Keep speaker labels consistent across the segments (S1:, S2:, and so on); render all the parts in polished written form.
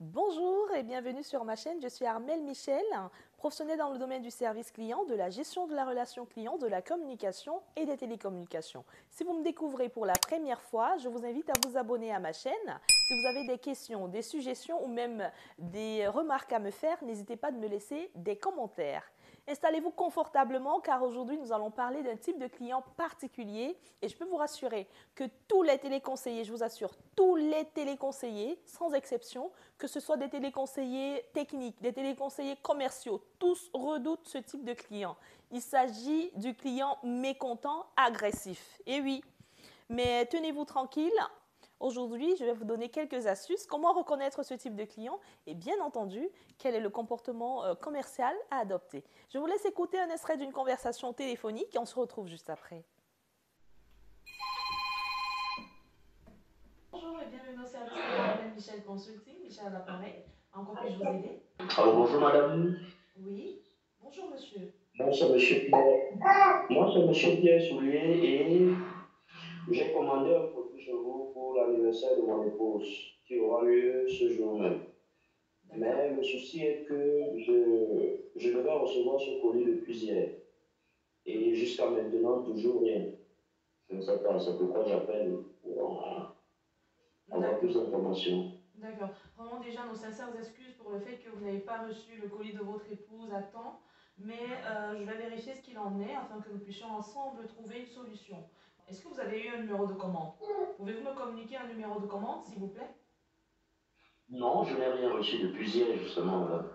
S1: Bonjour et bienvenue sur ma chaîne. Je suis Armelle Michel, professionnelle dans le domaine du service client, de la gestion de la relation client, de la communication et des télécommunications. Si vous me découvrez pour la première fois, je vous invite à vous abonner à ma chaîne. Si vous avez des questions, des suggestions ou même des remarques à me faire, n'hésitez pas de me laisser des commentaires. Installez-vous confortablement car aujourd'hui nous allons parler d'un type de client particulier et je peux vous rassurer que tous les téléconseillers, je vous assure, tous les téléconseillers, sans exception, que ce soit des téléconseillers techniques, des téléconseillers commerciaux, tous redoutent ce type de client. Il s'agit du client mécontent, agressif. Et oui, mais tenez-vous tranquille. Aujourd'hui, je vais vous donner quelques astuces. Comment reconnaître ce type de client et bien entendu, quel est le comportement commercial à adopter. Je vous laisse écouter un extrait d'une conversation téléphonique et on se retrouve juste après. Bonjour et bienvenue au service client Michel Consulting. Michel à l'appareil. En quoi puis-je vous aider?
S2: Alors bonjour madame,
S1: Oui. Bonjour monsieur.
S2: moi c'est monsieur Pierre. Moi c'est monsieur Pierre Soulier et j'ai commandé un produit chez vous pour l'anniversaire de mon épouse qui aura lieu ce jour même.
S1: D'accord.
S2: Mais le souci est que je devais recevoir ce colis depuis hier et jusqu'à maintenant toujours rien. Je ne sais pas, c'est pourquoi j'appelle pour avoir plus
S1: D'accord.
S2: d'informations.
S1: D'accord. Vraiment déjà nos sincères excuses pour le fait que vous n'avez pas reçu le colis de votre épouse à temps, mais je vais vérifier ce qu'il en est afin que nous puissions ensemble trouver une solution. Est-ce que vous avez eu un numéro de commande? Pouvez-vous me communiquer un numéro de commande, s'il vous plaît?
S2: Non, je n'ai rien reçu depuis hier justement là.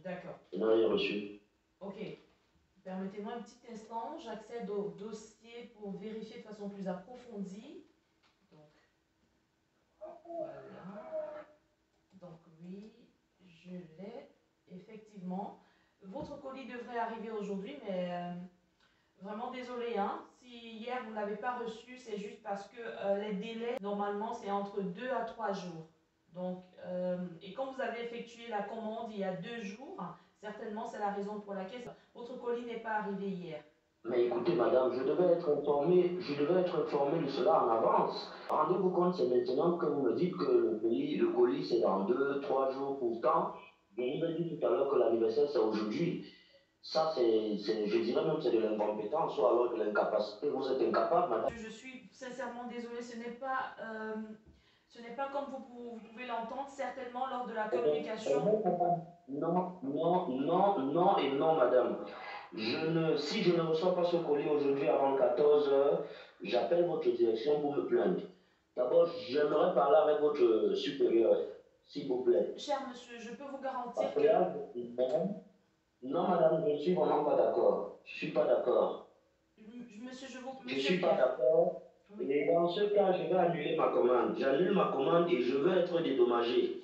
S1: D'accord.
S2: Je n'ai rien reçu.
S1: Ok. Permettez-moi un petit instant. J'accède au dossier pour vérifier de façon plus approfondie. Donc, voilà. Donc, oui, je l'ai. Effectivement. Votre colis devrait arriver aujourd'hui, mais vraiment désolé, hein. Si hier vous ne l'avez pas reçu, c'est juste parce que les délais, normalement, c'est entre 2 à 3 jours. Donc, et quand vous avez effectué la commande il y a 2 jours, certainement c'est la raison pour laquelle votre colis n'est pas arrivé hier.
S2: Mais écoutez, madame, je devais être informé de cela en avance. Rendez-vous compte, c'est maintenant que vous me dites que le colis c'est dans 2, 3 jours. Pourtant, je vous ai dit tout à l'heure que l'anniversaire c'est aujourd'hui. Ça, je dirais même, c'est de l'incompétence ou alors de l'incapacité. Vous êtes incapable, madame.
S1: Je suis sincèrement désolée, ce n'est pas comme vous pouvez l'entendre, certainement lors de la communication.
S2: Non, non, non, non et non, madame. Si je ne reçois pas ce colis aujourd'hui avant 14 heures, j'appelle votre direction pour me plaindre. D'abord, j'aimerais parler avec votre supérieur, s'il vous plaît.
S1: Cher monsieur, je peux vous garantir
S2: Parce que
S1: que...
S2: là, non, non, madame, je ne suis vraiment pas d'accord. Je ne suis pas d'accord. Je ne
S1: Monsieur
S2: suis pas
S1: Pierre,
S2: d'accord.
S1: oui.
S2: Et dans ce cas, je vais annuler ma commande. J'annule ma commande et je veux être dédommagé.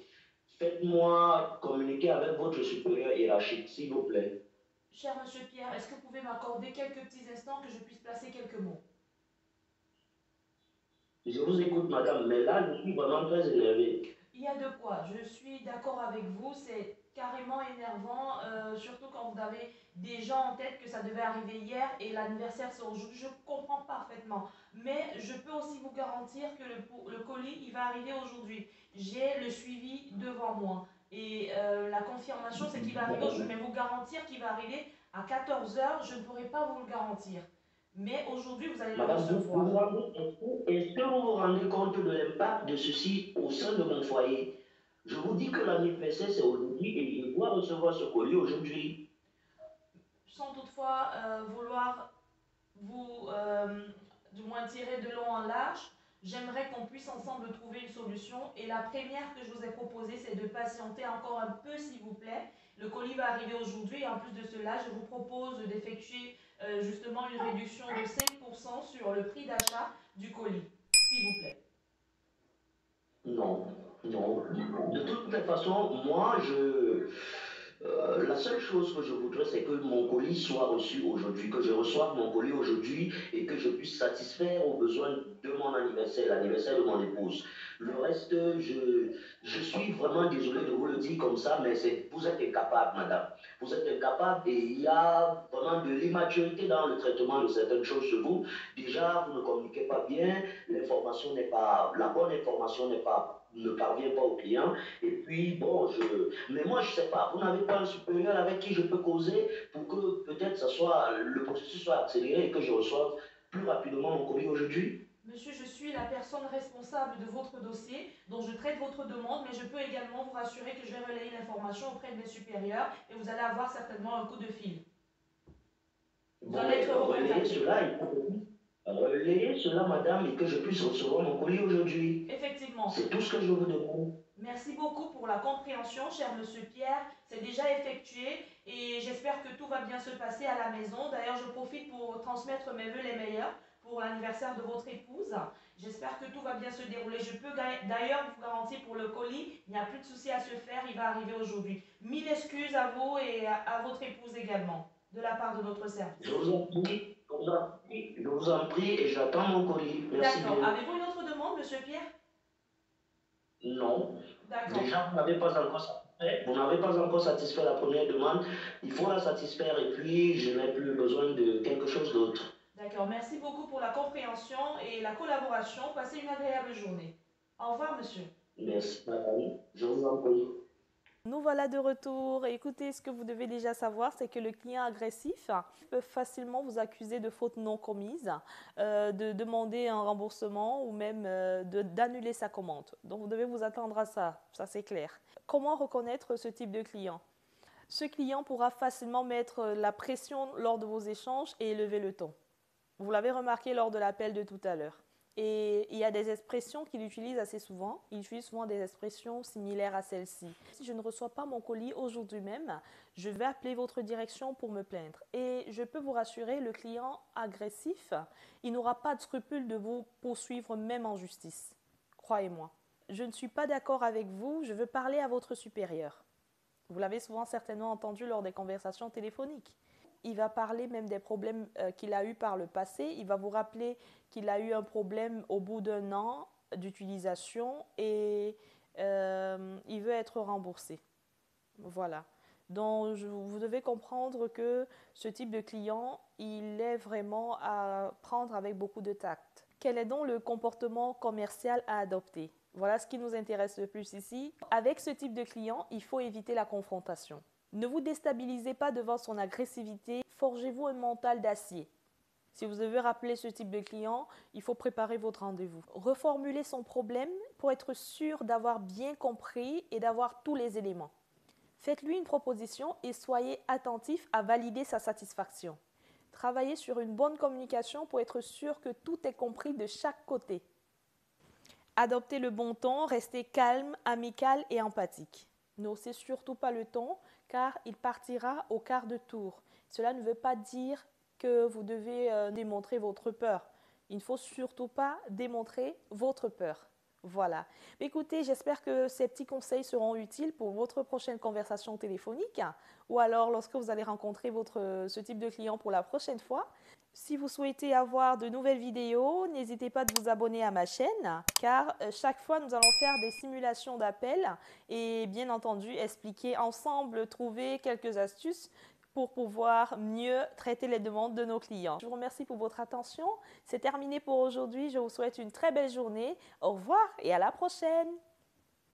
S2: Faites-moi communiquer avec votre supérieur hiérarchique, s'il vous plaît.
S1: Cher monsieur Pierre, est-ce que vous pouvez m'accorder quelques petits instants que je puisse placer quelques mots?
S2: Je vous écoute, madame, mais là, je suis vraiment très énervé.
S1: Il y a de quoi. Je suis d'accord avec vous. C'est carrément énervant, surtout quand vous avez des gens en tête que ça devait arriver hier et l'anniversaire c'est aujourd'hui. Je comprends parfaitement. Mais je peux aussi vous garantir que le colis, il va arriver aujourd'hui. J'ai le suivi devant moi. Et la confirmation, c'est qu'il va arriver aujourd'hui. Mais vous garantir qu'il va arriver à 14 heures, je ne pourrai pas vous le garantir. Mais aujourd'hui, vous allez le
S2: Madame,
S1: recevoir.
S2: est-ce que vous vous rendez compte de l'impact de ceci au sein de mon foyer? Je vous dis que l'anniversaire, c'est aujourd'hui et je dois recevoir ce colis aujourd'hui.
S1: Sans toutefois vouloir vous, du moins tirer de long en large, j'aimerais qu'on puisse ensemble trouver une solution. Et la première que je vous ai proposée, c'est de patienter encore un peu, s'il vous plaît. Le colis va arriver aujourd'hui et en plus de cela, je vous propose d'effectuer justement une réduction de 5% sur le prix d'achat du colis, s'il vous plaît.
S2: Non, non. De toutes les façons, la seule chose que je voudrais, c'est que mon colis soit reçu aujourd'hui, que je reçoive mon colis aujourd'hui et que je puisse satisfaire aux besoins de mon anniversaire, l'anniversaire de mon épouse. Le reste, je suis vraiment désolé de vous le dire comme ça, mais vous êtes incapable, madame. Vous êtes incapable et il y a vraiment de l'immaturité dans le traitement de certaines choses chez vous. Déjà, vous ne communiquez pas bien, la bonne information ne parvient pas au client. Et puis, bon, mais moi, je ne sais pas, vous n'avez pas un supérieur avec qui je peux causer pour que peut-être le processus soit accéléré et que je reçoive plus rapidement mon colis aujourd'hui?
S1: Monsieur, je suis la personne responsable de votre dossier, dont je traite votre demande, mais je peux également vous rassurer que je vais relayer l'information auprès de mes supérieurs et vous allez avoir certainement un coup de fil. Vous
S2: Bon,
S1: allez
S2: mais
S1: être recontacté.
S2: relayez cela, madame, et que je puisse recevoir mon colis aujourd'hui.
S1: Effectivement.
S2: C'est tout ce que je vous demande.
S1: Merci beaucoup pour la compréhension, cher monsieur Pierre. C'est déjà effectué et j'espère que tout va bien se passer à la maison. D'ailleurs, je profite pour transmettre mes vœux les meilleurs pour l'anniversaire de votre épouse. J'espère que tout va bien se dérouler. Je peux d'ailleurs vous garantir pour le colis, il n'y a plus de souci à se faire, il va arriver aujourd'hui. Mille excuses à vous et à votre épouse également, de la part de notre service.
S2: Je vous en prie, je vous en prie et j'attends mon colis. Merci
S1: D'accord.
S2: bien.
S1: Avez-vous une autre demande, monsieur Pierre?
S2: Non.
S1: D'accord.
S2: Déjà, vous n'avez pas encore satisfait la première demande. Il faut la satisfaire et puis je n'ai plus besoin de quelque chose d'autre.
S1: D'accord, merci beaucoup pour la compréhension et la collaboration. Passez une agréable journée. Au revoir, monsieur.
S2: Merci, madame. Je vous en prie.
S1: Nous voilà de retour. Écoutez, ce que vous devez déjà savoir, c'est que le client agressif peut facilement vous accuser de fautes non commises, de demander un remboursement ou même d'annuler sa commande. Donc, vous devez vous attendre à ça c'est clair. Comment reconnaître ce type de client? Ce client pourra facilement mettre la pression lors de vos échanges et élever le ton. Vous l'avez remarqué lors de l'appel de tout à l'heure. Et il y a des expressions qu'il utilise assez souvent. Il utilise souvent des expressions similaires à celle-ci. Si je ne reçois pas mon colis aujourd'hui même, je vais appeler votre direction pour me plaindre. Et je peux vous rassurer, le client agressif, il n'aura pas de scrupule de vous poursuivre même en justice. Croyez-moi. Je ne suis pas d'accord avec vous, je veux parler à votre supérieur. Vous l'avez souvent certainement entendu lors des conversations téléphoniques. Il va parler même des problèmes qu'il a eu par le passé. Il va vous rappeler qu'il a eu un problème au bout d'un an d'utilisation et il veut être remboursé. Voilà. Donc, vous devez comprendre que ce type de client, il est vraiment à prendre avec beaucoup de tact. Quel est donc le comportement commercial à adopter? Voilà ce qui nous intéresse le plus ici. Avec ce type de client, il faut éviter la confrontation. Ne vous déstabilisez pas devant son agressivité, forgez-vous un mental d'acier. Si vous devez rappeler ce type de client, il faut préparer votre rendez-vous. Reformulez son problème pour être sûr d'avoir bien compris et d'avoir tous les éléments. Faites-lui une proposition et soyez attentif à valider sa satisfaction. Travaillez sur une bonne communication pour être sûr que tout est compris de chaque côté. Adoptez le bon ton, restez calme, amical et empathique. Ne haussez surtout pas le ton car il partira au quart de tour. Cela ne veut pas dire que vous devez démontrer votre peur. Il ne faut surtout pas démontrer votre peur. Voilà. Écoutez, j'espère que ces petits conseils seront utiles pour votre prochaine conversation téléphonique ou alors lorsque vous allez rencontrer ce type de client pour la prochaine fois. Si vous souhaitez avoir de nouvelles vidéos, n'hésitez pas de vous abonner à ma chaîne car chaque fois nous allons faire des simulations d'appels et bien entendu expliquer ensemble, trouver quelques astuces pour pouvoir mieux traiter les demandes de nos clients. Je vous remercie pour votre attention. C'est terminé pour aujourd'hui. Je vous souhaite une très belle journée. Au revoir et à la prochaine.